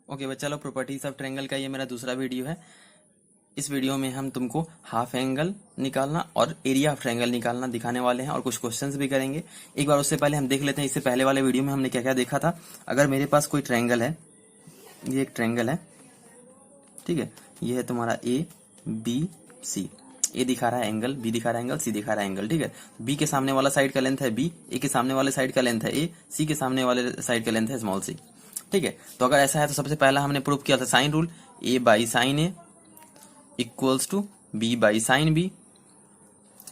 Okay बच्चा लोग, properties of triangle का ये मेरा दूसरा वीडियो है। इस वीडियो में हम तुमको हाफ एंगल निकालना और एरिया ऑफ ट्रायंगल निकालना दिखाने वाले हैं और कुछ क्वेश्चंस भी करेंगे। एक बार उससे पहले हम देख लेते हैं, इससे पहले वाले वीडियो में हमने क्या क्या देखा था। अगर मेरे पास कोई ट्रायंगल है, ये एक ट्रायंगल है, ठीक है, ये है तुम्हारा ए बी सी। ए दिखा रहा है एंगल, बी दिखा रहा है एंगल, सी दिखा रहा है एंगल, ठीक है। बी के सामने वाला साइड का लेंथ है बी, ए के सामने वाले साइड का लेंथ है ए, सी के सामने वाले साइड का लेंथ है स्मॉल सी, ठीक है। तो अगर ऐसा है तो सबसे पहला हमने प्रूव किया था sine rule, A by sine A equals to B by sine B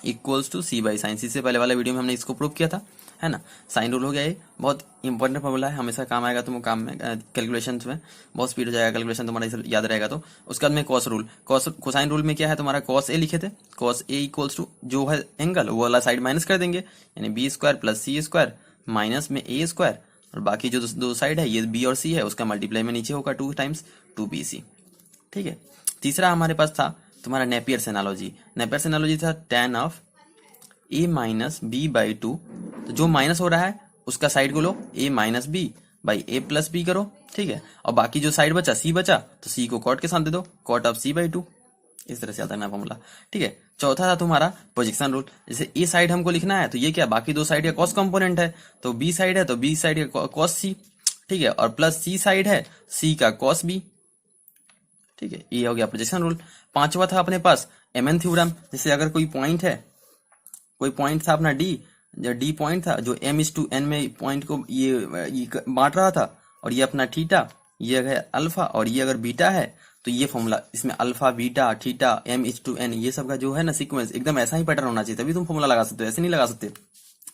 equals to C by sine C. से पहले वाला वीडियो में हमने इसको प्रूव किया था, है ना। साइन रूल हो गया, ये बहुत इंपॉर्टेंट फॉर्मूला है, हमेशा काम आएगा तुमको काम में, कैलकुलेशन में बहुत स्पीड हो जाएगा कैलकुलेशन तुम्हारा, इसे याद रहेगा। तो उसके बाद में cos rule, cos cosine rule में क्या है तुम्हारा, कॉस ए लिखे थे, कॉस ए इक्वल्स टू जो है एंगल वो वाला साइड माइनस कर देंगे, यानी B square plus C square minus में ए स्क्वायर, और बाकी जो दो साइड है ये बी और सी है उसका मल्टीप्लाई में नीचे होगा 2 टाइम्स 2bc, ठीक है। तीसरा हमारे पास था तुम्हारा नेपियर्स एनालॉजी। नेपियर्स एनालॉजी था tan of a minus B by 2। तो जो माइनस हो रहा है उसका साइड को लो A minus B by A plus B करो, ठीक है। और बाकी जो साइड बचा सी बचा तो सी को कॉट के साथ दे दो, कॉट ऑफ सी बाई 2। इस तरह से आता है ना फॉर्मूला, ठीक है। चौथा था तुम्हारा प्रोजेक्शन रूल। जैसे ए साइड हमको लिखना है तो ये क्या, बाकी दो साइड का कॉस कंपोनेंट है, तो बी साइड है तो बी साइड का कॉस सी, ठीक है, और प्लस सी साइड है सी का कॉस बी, ठीक है। ये हो गया प्रोजेक्शन रूल। पांचवा था अपने पास एमएन थ्योरम। जैसे अगर कोई पॉइंट है, कोई पॉइंट था अपना डी, जो डी पॉइंट था जो m/n में पॉइंट को ये बांट रहा था, और ये अपना थीटा, ये है अल्फा, और ये अगर बीटा है तो ये फॉर्मूला, इसमें अल्फा बीटा थीटा m/n ये सब का जो है ना सीक्वेंस एकदम ऐसा ही पैटर्न होना चाहिए, तभी तुम फॉर्मूला लगा सकते हो, ऐसे नहीं लगा सकते।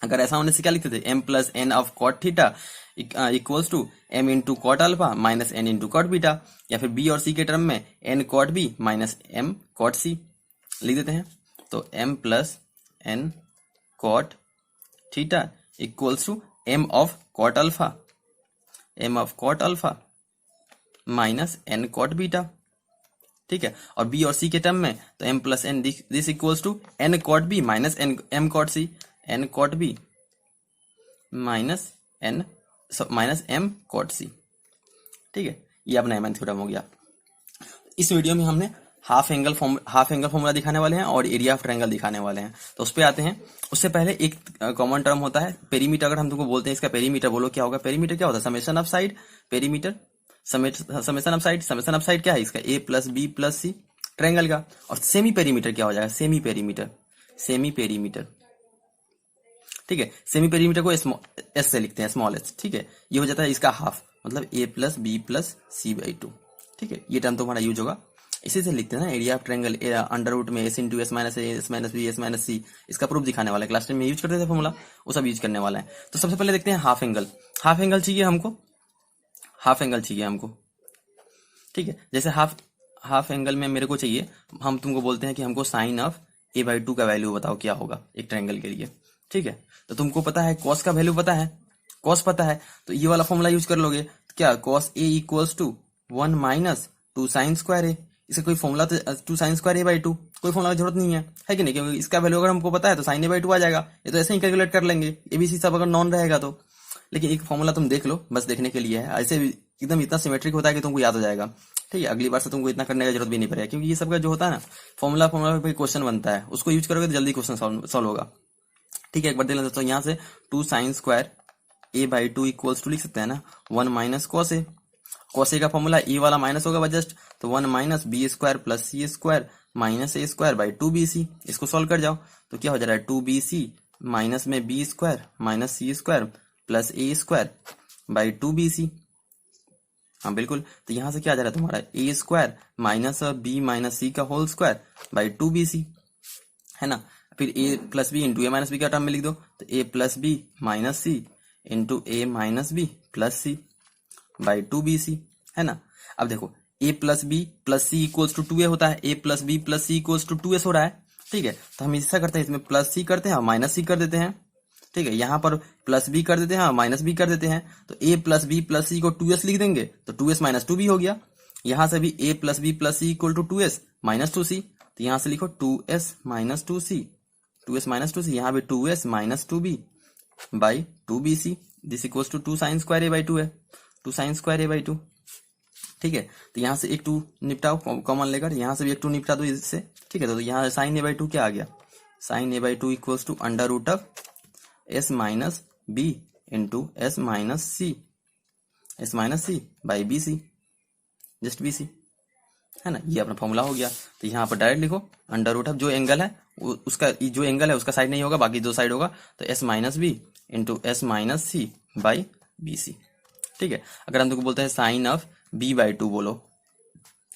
अगर ऐसा होने से क्या लिखते थे, m plus n of cot theta equals to m into cot alpha minus n into cot beta, या फिर b और c के टर्म में n cot b minus m cot c लिख देते हैं। तो m plus n cot theta equals to m of cot alpha, m of cot alpha minus n cot beta, ठीक है। और b और c के टर्म में तो m plus n this equals to n cot b minus n m cot c, n cot b minus n minus m cot c, ठीक है। ये अपना एमएन थ्योरम हो गया। इस वीडियो में हमने हाफ एंगल फॉर्मूला दिखाने वाले हैं और एरिया ऑफ ट्रायंगल दिखाने वाले हैं, तो उस पे आते हैं। उससे पहले एक कॉमन टर्म होता है पेरीमीटर। अगर हम तुमको बोलते हैं इसका पेरीमीटर, बोलो क्या होगा। पेरीमीटर क्या होता है, summation of side, perimeter summation of side. Summation of side क्या है इसका, A plus B plus C triangle का। और सेमी पेरीमीटर क्या हो जाएगा, सेमी पेरीमीटर, सेमी पेरीमीटर, ठीक है। सेमी पेरीमीटर को एस से लिखते हैं, स्मॉल एस, ठीक है। ये हो जाता है इसका हाफ, मतलब A plus B plus C by 2, ठीक है। ये टर्म तुम्हारा यूज होगा। इसी से लिखते हैं ना area of triangle, under root में S into S minus A S minus B S minus C. इसका प्रूफ दिखाने वाला है, क्लास 10 में यूज करते थे फॉर्मूला, वो सब यूज करने वाला है। तो सबसे पहले देखते हैं हाफ एंगल। हाफ एंगल चाहिए हमको, हाफ एंगल चाहिए हमको, ठीक है। जैसे हाफ एंगल में मेरे को चाहिए, हम तुमको बोलते हैं कि हमको साइन ऑफ ए बाई 2 का वैल्यू बताओ क्या होगा एक ट्रायंगल के लिए, ठीक है। तो तुमको पता है कॉस का वैल्यू पता है, कॉस पता है, तो ये वाला फॉर्मूला यूज कर लोगे। क्या, cos A equals to 1 minus 2 sine square A. इसका कोई फॉर्मूला तो 2 साइन स्क्वायर ए बाई 2, कोई फॉर्मूला की जरूरत नहीं है कि नहीं, क्योंकि इसका वैल्यू अगर हमको पता है तो साइन ए बाई 2 आ जाएगा। ये तो ऐसे ही कैलकुलेट कर लेंगे, एबीसी सब अगर नॉन रहेगा तो। लेकिन एक फॉर्मूला तुम देख लो, बस देखने के लिए है, ऐसे एकदम इतना सिमेट्रिक होता है कि तुमको याद हो जाएगा, ठीक है। अगली बार से तुमको इतना करने की जरूरत भी नहीं पड़ेगा, क्योंकि ये सब का जो होता है ना फॉर्मूला पे क्वेश्चन बनता है, उसको यूज करोगे तो जल्दी क्वेश्चन सॉल्व होगा, ठीक है। एक बार देख लेते हैं। तो यहाँ से 2 sine square A by 2 equals to लिख सकते हैं ना 1 minus cos A. Cos A का फॉर्मूला ए वाला माइनस होगा जस्ट, तो 1 minus B square plus C square minus A square by 2bc। इसको सॉल्व कर जाओ तो क्या हो जा रहा है, 2bc माइनस में B square minus C square plus A square by 2bc। हाँ बिल्कुल, तो यहाँ से क्या आ जा रहा है तुम्हारा A square minus B minus C का होल स्क्वायर बाई 2bc, है ना। फिर A plus B into A minus B का टर्म में लिख दो, तो A plus B minus C into A minus B plus C by 2bc, है ना। अब देखो a plus B plus C equals to 2a होता है, a plus B plus C equals to 2s हो रहा है, ठीक है। तो हम ऐसा करते हैं, इसमें प्लस सी करते हैं और माइनस सी कर देते हैं, ठीक है। यहाँ पर प्लस बी कर देते हैं और माइनस बी कर देते हैं, तो a प्लस बी प्लस सी को 2s लिख देंगे, तो 2s माइनस 2b हो गया। यहाँ से भी a plus B plus C equal to 2s minus 2c, तो यहाँ से लिखो 2s minus 2c, 2s minus 2c, यहाँ भी 2s माइनस 2b by 2bc। This equals to 2 sine square A by 2 है, 2 साइन स्क्वायर ए बाई 2, ठीक है। तो यहाँ से एक 2 निपटाओ कॉमन लेकर, यहाँ से भी एक 2 निपटा दो इससे, ठीक है। तो यहाँ साइन a/2 क्या आ गया, sine a/2 equals to under root of s minus B into S minus C by B C, just B C, है ना। ये अपना फॉर्मूला हो गया। तो यहाँ पर डायरेक्ट लिखो अंडर रूट ऑफ जो एंगल है उसका, जो एंगल है उसका साइड नहीं होगा, बाकी दो साइड होगा, तो S minus B into S minus C by B C, ठीक है। अगर हम तुमको बोलते हैं साइन ऑफ b/2 बोलो,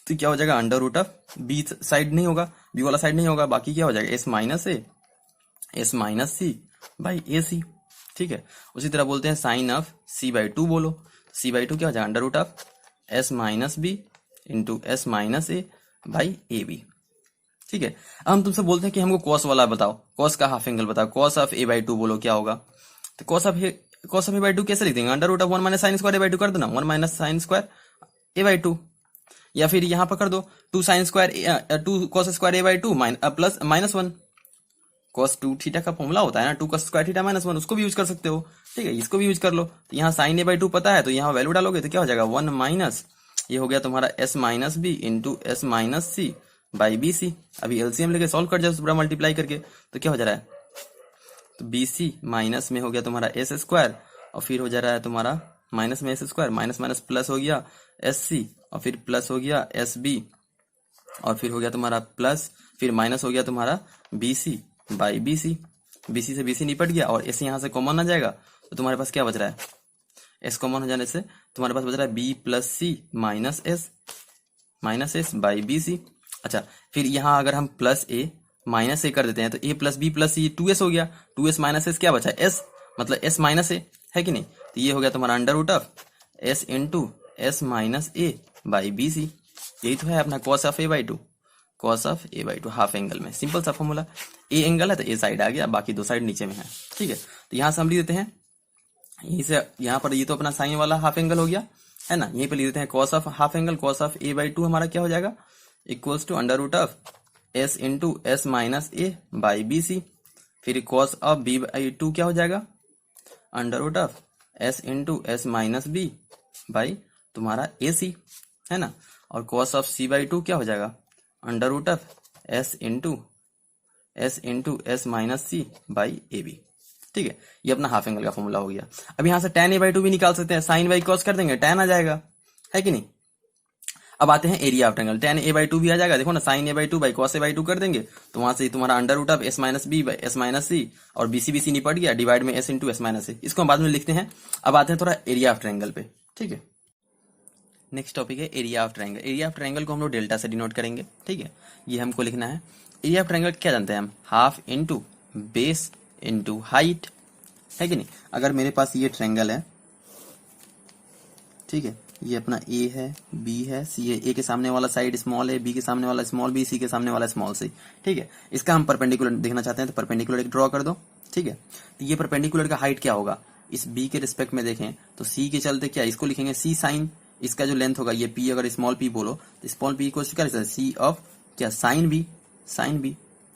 तो क्या हो जाएगा, under root of B side नहीं होगा, बी वाला साइड नहीं होगा, बाकी क्या हो जाएगा एस माइनस सी बाई ए सी, ठीक है। उसी तरह बोलते हैं साइन ऑफ c/2 बोलो, c/2 क्या हो जाएगा, under root of S minus B into S minus A by A B, ठीक है। अब हम तुमसे बोलते हैं कि हमको कॉस वाला बताओ, कॉस का हाफ एंगल बताओ, कॉस ऑफ a/2 बोलो क्या होगा। तो कॉस ऑफ a/2 कैसे लिख देंगे, under root of 1 minus sine square a/2 कर दो ना, 1 माइनस साइन स्क्वायर a/2, या फिर यहां पर कर दो 2 sine square 2 cos square a/2 plus minus 1, cos 2 theta का फॉर्मूला होता है ना, 2 कॉस स्क्वायर थीटा माइनस 1, उसको भी यूज कर सकते हो, ठीक है, इसको भी यूज कर लो। तो यहाँ साइन a/2 पता है, तो यहाँ वैल्यू डालोगे तो क्या हो जाएगा 1 माइनस, ये हो गया तुम्हारा s minus B into S minus C by B C. अभी एलसीएम लेके सॉल्व कर जाओ पूरा मल्टीप्लाई करके, तो क्या हो जा रहा है, तो बी सी माइनस में हो गया तुम्हारा एस स्क्वायर, और फिर हो जा रहा है तुम्हारा माइनस में S square, minus minus plus हो गया एस सी, और फिर प्लस हो गया एस बी, और फिर हो गया तुम्हारा प्लस, फिर माइनस हो गया तुम्हारा B C by B C, B C से बी सी निपट गया, और एस यहाँ से कॉमन आ जाएगा, तो तुम्हारे पास क्या बच रहा है, एस कॉमन हो जाने से तुम्हारे पास बच रहा है B plus C minus S by B C. अच्छा, फिर यहाँ अगर हम प्लस ए माइनस ए कर देते हैं, तो A plus B plus C 2s हो गया, 2s माइनस एस क्या बचा, एस, मतलब एस माइनस ए है कि नहीं। तो ये हो गया तुम्हारा under root of S into S minus A by B C, यही तो है अपना cos of a/2, cos of a/2 half angle में, सिंपल सा फॉर्मूला। ए एंगल है तो ए साइड आ गया, बाकी दो साइड नीचे में है, ठीक है। तो यहाँ से हम लिख देते हैं, यहीं से यहाँ पर ये तो अपना साइन वाला हाफ एंगल हो गया, है ना। यहीं पे लिख देते हैं cos of half angle, cos of a/2 हमारा क्या हो जाएगा, equals to under root of S into S minus A by B C, फिर कॉस ऑफ b/2 क्या हो जाएगा, under root of S into S minus B by तुम्हारा A सी, है ना। और कॉस ऑफ c/2 क्या हो जाएगा, under root of S into S minus C by A B, ठीक है। ये अपना हाफ एंगल का फॉर्मूला हो गया। अब यहाँ से tan a/2 भी निकाल सकते हैं, साइन बाई कॉस कर देंगे, tan आ जाएगा, है कि नहीं। अब आते हैं area of triangle, tan a/2 भी आ जाएगा, देखो ना, sign a/2 by cos a/2 कर देंगे, तो वहां से तुम्हारा under root of S minus B by S minus C, और बी सी निपट गया, डिवाइड में S into S minus C, इसको हम बाद में लिखते हैं। अब आते हैं थोड़ा एरिया ऑफ ट्रायंगल पे, ठीक है। नेक्स्ट टॉपिक है area of triangle. Area of triangle को हम लोग डेल्टा से डिनोट करेंगे, ठीक है, ये हमको लिखना है। एरिया ऑफ ट्रायंगल क्या जानते हैं हम, half into base into height, है कि नहीं। अगर मेरे पास ये ट्रायंगल है, ठीक है, ये अपना ए है, बी है, सी है, ए के सामने वाला साइड स्मॉल है, बी के सामने वाला स्मॉल बी, सी के सामने वाला स्मॉल सी, ठीक है। इसका हम परपेंडिकुलर देखना चाहते हैं, तो परपेंडिकुलर एक ड्रॉ कर दो, ठीक है। तो ये परपेंडिकुलर का हाइट क्या होगा, इस बी के रिस्पेक्ट में देखें तो सी के चलते क्या, इसको लिखेंगे सी साइन, इसका जो लेंथ होगा ये पी, अगर स्मॉल पी बोलो तो स्मॉल पी को क्या लिखते हैं, सी ऑफ क्या, sine B,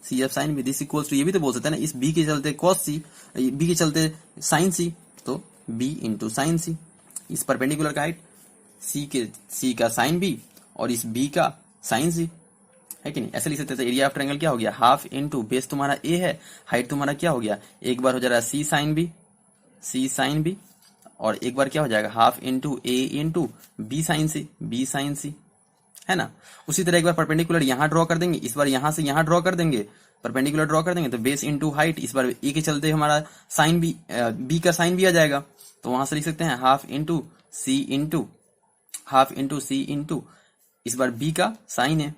C of sine B, this equals to, ये भी तो बोल सकते हैं ना, इस बी के चलते कॉस सी, बी के चलते साइन सी, तो बी इंटू साइन सी। इस परपेंडिकुलर का हाइट सी का साइन बी और इस बी का साइन सी, है कि नहीं, ऐसे लिख सकते हैं। एरिया ऑफ ट्रायंगल क्या हो गया, हाफ इंटू बेस तुम्हारा ए है, हाइट तुम्हारा क्या हो गया, एक बार हो जा रहा है सी साइन बी, और एक बार क्या हो जाएगा हाफ इंटू ए इंटू बी साइन सी, है ना। उसी तरह एक बार परपेंडिकुलर यहाँ ड्रॉ कर देंगे, इस बार यहाँ से यहाँ ड्रॉ कर देंगे, परपेंडिकुलर ड्रॉ कर देंगे, तो बेस इंटू हाइट, इस बार ए के चलते हमारा साइन बी का साइन भी आ जाएगा, तो वहां से लिख सकते हैं हाफ इंटू सी इंटू इस बार बी का साइन है,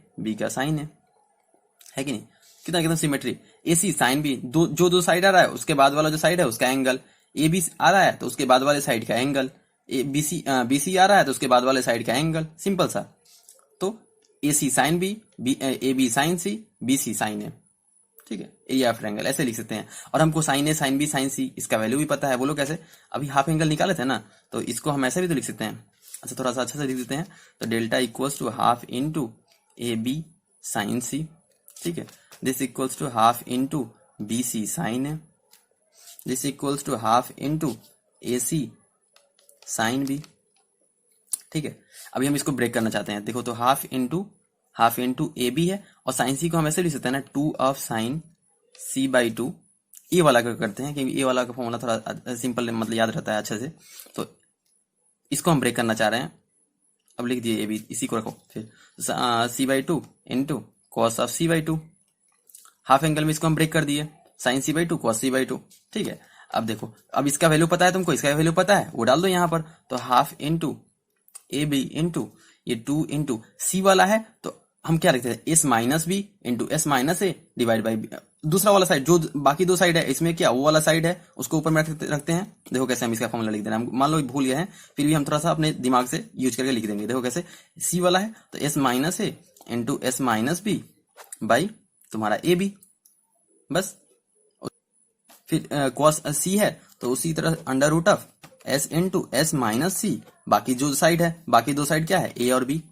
है कि नहीं। कितना सिमेट्री, ए सी साइन बी, दो साइड आ रहा है, उसके बाद वाला जो साइड है उसका एंगल, ए बी आ रहा है तो उसके बाद वाले साइड का एंगल, बी सी आ रहा है तो उसके बाद वाले साइड का एंगल, सिंपल सा। तो A C sine B, A B sine C, B C sine है, ठीक है। एरिया ऑफ ट्रायंगल ऐसे लिख सकते हैं। और हमको साइन ए साइन बी साइन सी इसका वैल्यू भी पता है, बोलो कैसे, अभी हाफ एंगल निकाले थे ना, तो इसको हम ऐसे भी तो लिख सकते हैं। अच्छा, थोड़ा सा अच्छा से लिख देते हैं, तो delta equals to half into A B sine C, ठीक है, this equals to half into B C sine है, this equals to half into A C sine B, ठीक है। अभी हम इसको ब्रेक करना चाहते हैं। देखो तो हाफ इंटू ए बी है, और साइन सी को हम ऐसे लिख सकते हैं ना, 2 ऑफ साइन सी बाई 2। ए वाला का करते हैं क्योंकि ए वाला का फॉर्मूला थोड़ा सिंपल मतलब याद रहता है अच्छे से। तो इसको हम ब्रेक करना चाह रहे हैं। अब लिख दिए ए बी, इसी को रखो। फिर C by 2 into cos of C by 2। Half angle में इसको हम ब्रेक कर दिए, sine C by 2 cos C by 2। ठीक है। अब देखो, अब इसका वैल्यू पता है तुमको, इसका वैल्यू पता है, वो डाल दो यहाँ पर। तो half into A B into ये 2 इंटू सी वाला है, तो हम क्या लिखते हैं, S minus B into S minus A divide by दूसरा वाला साइड, जो बाकी दो साइड है इसमें क्या वो वाला साइड है उसको ऊपर में रखते हैं। देखो कैसे हम इसका फॉर्मूला लिख देना, हम मान लो भूल गए हैं, फिर भी हम थोड़ा सा अपने दिमाग से यूज करके लिख देंगे। देखो कैसे, सी वाला है तो S minus A into S minus B by तुम्हारा ए बी, बस। फिर कॉस सी है तो उसी तरह under root of S into S minus C, बाकी जो साइड है, बाकी दो साइड क्या है, ए और बी।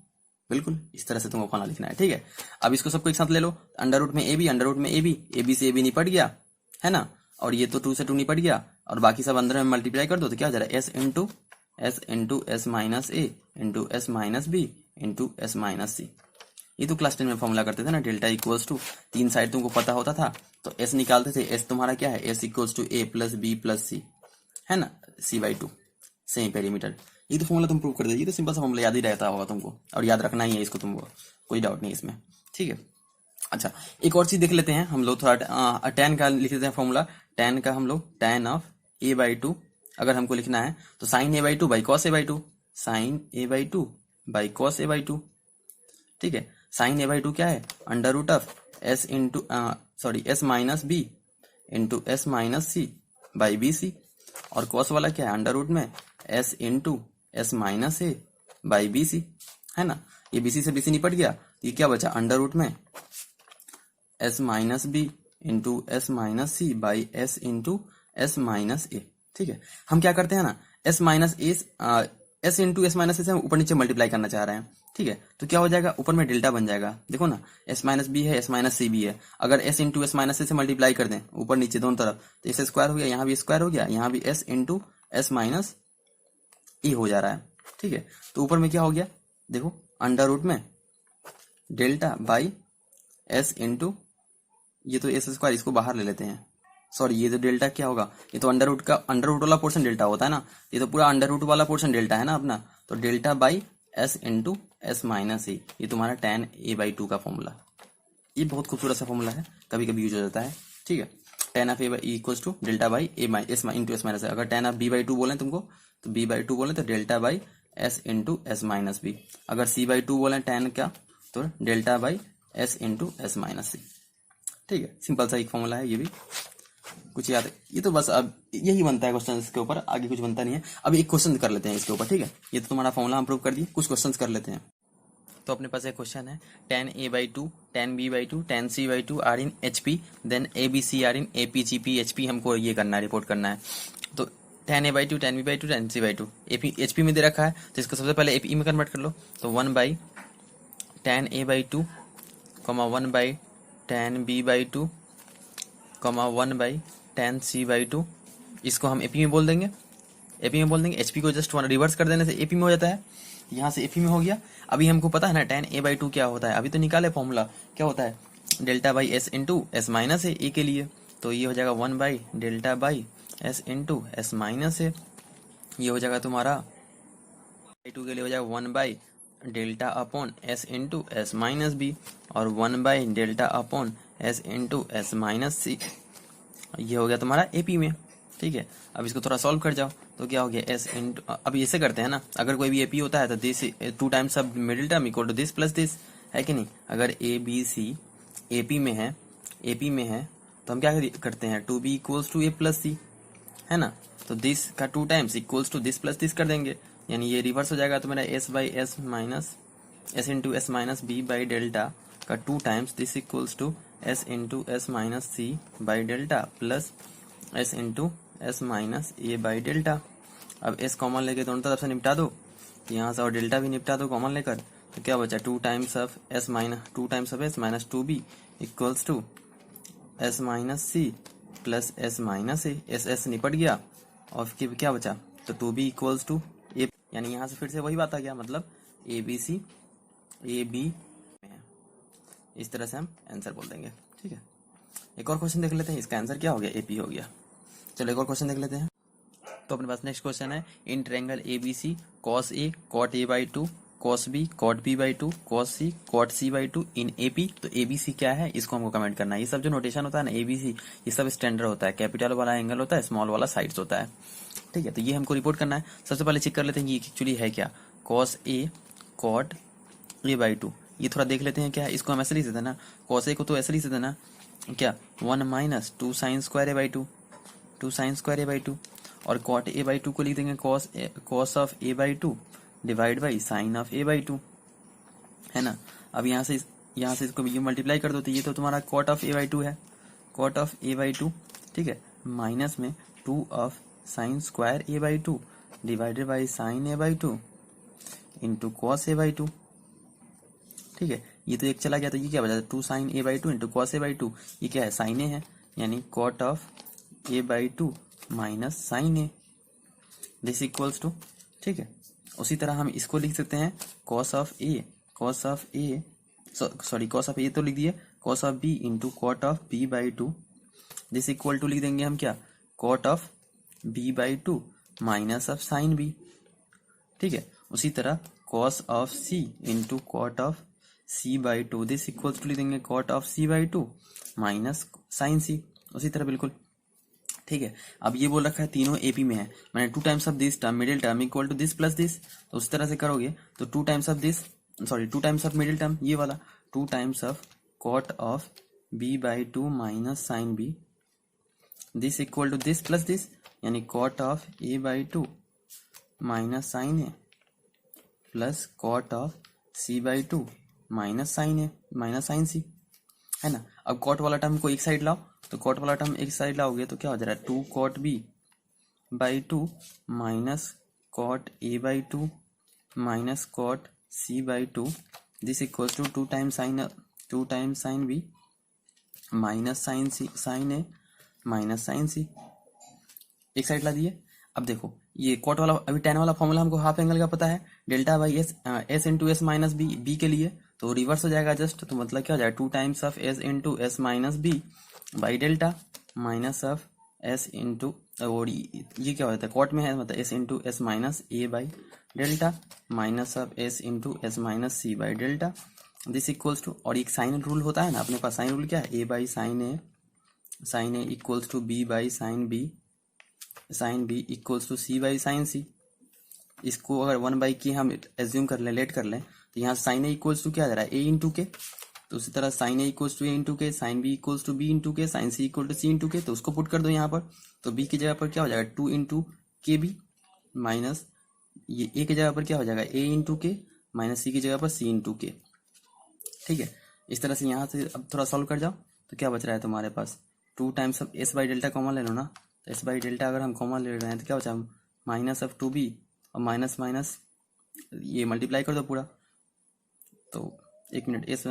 बिल्कुल इस तरह से तुमको फॉर्मूला लिखना है। ठीक है। अब इसको सबको एक साथ ले लो, अंडर रूट में ए बी, अंडर रूट में ए बी से ए बी निपट गया है ना, और ये तो 2 से 2 निपट गया, और बाकी सब अंदर में मल्टीप्लाई कर दो तो क्या हो जा रहा है, S into S minus A into S minus B into S minus C. ये तो क्लास 10 में फॉर्मूला करते थे ना, डेल्टा इक्वल्स टू, तीन साइड तुमको पता होता था तो एस निकालते थे। एस तुम्हारा क्या है, S equals to A plus B plus C, है ना, सी बाई 2, सेम पेरीमीटर। ये तो फॉर्मूला तुम प्रूव कर दे, ये तो सिंपल सा फॉर्मूला याद ही रहता होगा तुमको, और याद रखना ही है इसको तुमको, कोई डाउट नहीं इसमें। ठीक है। अच्छा, एक और चीज देख लेते हैं हम लोग, थोड़ा tan का लिख लेते हैं फॉर्मूला। tan का हम लोग tan ऑफ a बाई 2 अगर हमको लिखना है तो sine A by 2 by cos A by 2, sine A by 2 by cos A by 2। ठीक है। साइन ए बाई 2 क्या है, under root of S into S minus B into S minus C by B C, और cos वाला क्या है, under root में S into S minus A by B C, है ना। ये बी सी से बी सी निपट गया, ये क्या बचा, अंडर रूट में S minus B into S minus C by S into S minus A. ठीक है। हम क्या करते हैं ना, S minus S into S minus A से हम ऊपर नीचे मल्टीप्लाई करना चाह रहे हैं। ठीक है। तो क्या हो जाएगा, ऊपर में डेल्टा बन जाएगा। देखो ना, एस माइनस बी है, एस माइनस सी भी है, अगर S into S minus A से मल्टीप्लाई कर दें ऊपर नीचे दोनों तरफ, तो इसे स्क्वायर हो गया, यहाँ भी स्क्वायर हो गया, यहाँ भी एस इंटू एस माइनस ई हो जा रहा है। ठीक है। तो ऊपर में क्या हो गया, देखो अंडर रूट में डेल्टा बाई एस इंटू, ये तो एस स्क्वायर, इसको बाहर ले लेते हैं, सॉरी ये तो डेल्टा क्या होगा, ये तो अंडर रूट वाला पोर्शन डेल्टा होता है ना, ये तो पूरा अंडर रूट वाला पोर्शन डेल्टा है ना अपना, तो delta by S into S minus A, ये तुम्हारा tan a बाई 2 का फॉर्मूला। ये बहुत खूबसूरत सा फॉर्मूला है, कभी कभी यूज हो जाता है। ठीक है। tan of a equals to delta by A S into S minus A. अगर tan ऑफ b बाई 2 बोले तुमको, तो b बाई 2 बोले तो delta by S into S minus B. अगर c बाई 2 बोले tan क्या, तो delta by S into S minus C. ठीक है। सिंपल सा एक फॉर्मूला है, ये भी कुछ याद है, ये तो बस अब यही बनता है क्वेश्चन के ऊपर, आगे कुछ बनता नहीं है। अब एक क्वेश्चन कर लेते हैं इसके ऊपर। ठीक है। ये तो तुम्हारा फॉर्मूला हम प्रूव कर दिए, कुछ क्वेश्चन कर लेते हैं। तो अपने पास एक क्वेश्चन है, tan a by 2, tan b by 2, tan c by 2 are in HP, then a b c are in AP GP HP, हमको ये करना है, रिपोर्ट करना है। तो tan a by 2, tan b by 2, tan c by 2 HP में दे रखा है, तो इसको सबसे पहले AP में कन्वर्ट कर लो। तो 1 by tan a by 2, 1 by tan b by 2, 1 by tan c by 2, इसको हम AP में बोल देंगे, AP में बोल देंगे। HP को जस्ट रिवर्स कर देने से AP में हो जाता है, यहाँ से AP में हो गया। अभी हमको पता है ना tan a बाई 2 क्या होता है, अभी तो निकाले फॉर्मूला, क्या होता है, delta by S into S minus A के लिए, तो ये हो जाएगा 1 by delta by S into S minus A. ये हो जाएगा तुम्हारा बाई 2 के लिए हो जाएगा 1 by delta upon S into S minus B, और 1 by delta upon S into S minus C. ये हो गया तुम्हारा AP में। ठीक है। अब इसको थोड़ा सॉल्व कर जाओ, तो क्या हो गया, एस इंटू, अभी ऐसे करते हैं ना, अगर कोई भी AP होता है तो this 2 times of middle term equal to this plus this, है कि नहीं। अगर A B C AP में है तो हम क्या करते हैं, 2B equals to A plus C, है ना, तो दिस का 2 times equals to this plus this कर देंगे, यानी ये रिवर्स हो जाएगा। तो मेरा S by S minus S into S minus B by delta का 2 times this equals to S into S minus C by delta plus S into S minus A by delta. अब S common लेके दोनों तरफ से निपटा दो, यहाँ से और डेल्टा भी निपटा दो कॉमन लेकर, तो क्या बचा, 2 times of S minus 2B equals to S minus C plus S minus A. S निपट गया और फिर क्या बचा, तो 2B इक्वल्स टू ए, यानी यहाँ से फिर से वही बात आ गया, मतलब ए बी सी ए बी में है, इस तरह से हम आंसर बोल देंगे। ठीक है, एक और क्वेश्चन देख लेते हैं, इसका आंसर क्या हो गया, एपी हो गया। चलो एक और क्वेश्चन देख लेते हैं। तो अपने पास नेक्स्ट क्वेश्चन है, in triangle A B C cos A cot A by two cos B cot B by two cos C cot C by two in A P. तो ए बी सी क्या है, इसको हमको कमेंट करना है। ये सब जो नोटेशन होता है ना ए बी सी, ये सब स्टैंडर्ड होता है, कैपिटल वाला एंगल होता है, स्मॉल वाला साइड्स होता है। ठीक है, तो ये हमको रिपोर्ट करना है। सबसे पहले चेक कर लेते हैं ये एक्चुअली है क्या, cos A cot A by two. ये थोड़ा देख लेते हैं क्या है, इसको हम ऐसे लिख देते हैं ना, कॉस ए को तो ऐसे लिख देते हैं ना क्या, 1 minus 2 sine square A by to, 2 sine square A by to. और कॉट ए बाई टू को लिख देंगे cos of A by to divide by sine of A by two, है ना। अब यहाँ से इसको ये मल्टीप्लाई कर दो, तो ये तो तुम्हारा cot of A by two है, cot of A by two. ठीक है, माइनस में 2 of sine square A by two divided by sine A by two into cos A by two. ठीक है, ये तो एक चला गया, तो ये क्या बचा, 2 sine A by two into cos A by two. ये क्या है, साइन ए है, यानी cot of A by two minus sine A, this equals to. ठीक है, उसी तरह हम इसको लिख सकते हैं cos of A sorry cos of A तो लिख दिए, cos of B into cot of B by two, this equal to लिख देंगे हम क्या, cot of B by two minus of sine B. ठीक है, उसी तरह cos of C into cot of C by two, this equals to लिख देंगे cot of C by two minus sine C, उसी तरह बिल्कुल। ठीक है, अब ये बोल रखा है तीनों एपी में है, मैंने 2 times of this term middle term equal to this plus this, तो उस तरह से करोगे तो 2 times of this, sorry 2 times of middle term ये वाला, 2 times of cot of B by two minus sine B, this equal to this plus this, यानी cot of A by two minus sine A plus cot of C by two minus sine A minus sine सी, है ना। अब cot वाला term को एक side लाओ, तो cot वाला टर्म एक साइड लाओगे तो क्या हो जा रहा है, 2 cot B by two minus cot A by two minus cot C by two, this equals to 2 times sine B minus sine C sine A minus sine C, एक साइड ला दिए। अब देखो ये कॉट वाला, अभी tan वाला formula हमको half angle का पता है, delta by S into S minus B के लिए, तो रिवर्स हो जाएगा जस्ट, तो मतलब क्या हो जाएगा 2 times of S into S minus B by delta minus of S into, और ये क्या होता है कॉट में है, मतलब S into S minus A by delta minus of S into S minus C by delta, this equals to, और एक साइन रूल होता है ना अपने पास, साइन रूल क्या है, A by sine A equals to B by sine B equals to C by sine C. इसको अगर 1 बाई की हम एज्यूम कर लें, लेट कर लें, तो यहाँ साइन ए इक्वल्स टू क्या आ जा रहा है, ए इंटू के, तो उसी तरह sine A equals to A into K, sine B equals to B into K, sine C equal to C into K, तो उसको पुट कर दो यहाँ पर, तो बी की जगह पर क्या हो जाएगा 2 इंटू के बी माइनस ये ए की जगह पर क्या हो जाएगा ए इंटू के माइनस सी की जगह पर सी इंटू के। ठीक है, इस तरह से यहाँ से अब थोड़ा सॉल्व कर जाओ, तो क्या बच रहा है तुम्हारे पास, 2 times of S by delta common ले लो ना, तो एस बाई डेल्टा अगर हम कॉमन ले रहे हैं तो क्या बचा, माइनस ऑफ 2b और माइनस माइनस ये मल्टीप्लाई कर दो पूरा, तो एक मिनट, एस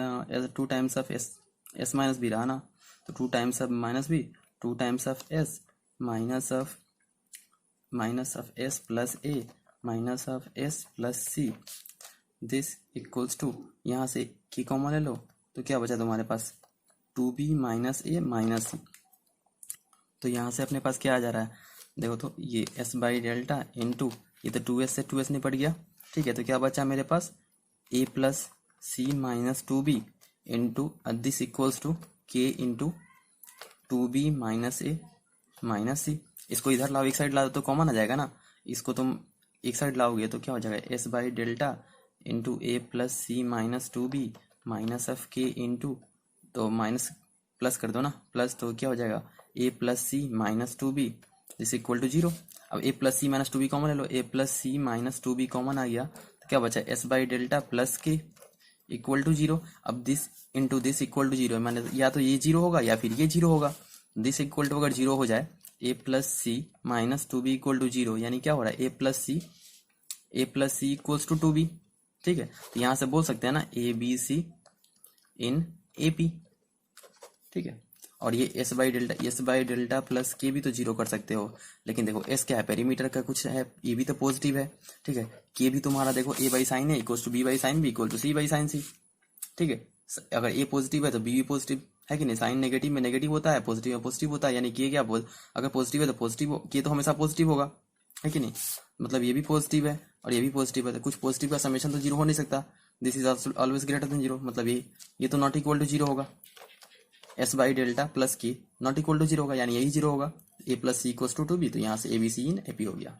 2 times of S minus B रहा ना, तो 2 times of minus B 2 times of S minus of S plus A minus of S plus C, this equals to, यहाँ से की कॉमन ले लो तो क्या बचा तुम्हारे पास 2b माइनस ए माइनस सी, तो यहाँ से अपने पास क्या आ जा रहा है, देखो तो ये s बाई डेल्टा इंटू ये तो 2s से 2s निपट गया। ठीक है, तो क्या बचा मेरे पास a plus C minus 2b into this equals to k into 2b minus A minus C. इसको इधर लाओ, एक साइड लाओ तो कॉमन आ जाएगा ना, इसको तुम एक साइड लाओगे तो क्या हो जाएगा s by delta into A plus C minus 2b minus of k into, तो माइनस प्लस कर दो ना, प्लस तो क्या हो जाएगा a plus C minus 2b this equal to 0। अब a plus C minus 2b common ले लो, a plus C minus 2b common आ गया, तो क्या बचा s by delta plus k equal to 0। अब this into this equal to 0, मैंने या तो ये 0 होगा या फिर ये 0 होगा, दिस इक्वल टू अगर 0 हो जाए a plus C minus 2b equal to 0, यानी क्या हो रहा है a plus C equals to 2b। ठीक है, तो यहाँ से बोल सकते हैं ना ए B C in A P. ठीक है, और ये एस बाई डेल्टा प्लस के भी तो जीरो कर सकते हो, लेकिन देखो एस क्या है, पेरीमीटर का कुछ है, ये भी तो पॉजिटिव है, ठीक है। के भी तुम्हारा देखो ए बाई साइन है equal to B by sine B equal to C by sine C, ठीक है। अगर ए पॉजिटिव है तो बी भी पॉजिटिव है कि नहीं, साइन नेगेटिव में नेगेटिव होता है, पॉजिटिव में पॉजिटिव होता है, यानी कि ये क्या अगर पॉजिटिव है तो पॉजिटिव, के तो हमेशा पॉजिटिव होगा, है कि नहीं। मतलब ये भी पॉजिटिव है और ये भी पॉजिटिव है, तो कुछ पॉजिटिव का समेशन तो जीरो हो नहीं सकता, this is always greater than zero, मतलब ये तो नॉट इक्वल टू जीरो होगा। S by delta plus K not equal to zero होगा, यानी यही जीरो होगा, A plus C equal to B, तो यहाँ से ए बी सी इन एपी हो गया,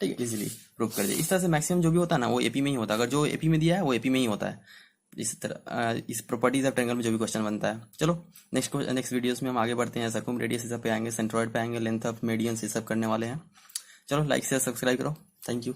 ठीक है। इजीली प्रूव कर दिया। इस तरह से मैक्सिमम जो भी होता है ना वो एपी में ही होता है, अगर जो एपी में दिया है वो एपी में ही होता है। इस तरह इस प्रॉपर्टीज ऑफ ट्रायंगल में जो भी क्वेश्चन बनता है। चलो नेक्स्ट वीडियोस में हम आगे बढ़ते हैं, सर्कम रेडियस ये सब पे आएंगे, सेंट्रॉइड पे आएंगे, लेंथ ऑफ मीडियंस ये सब करने वाले हैं। चलो लाइक शेयर सब्सक्राइब करो, थैंक यू।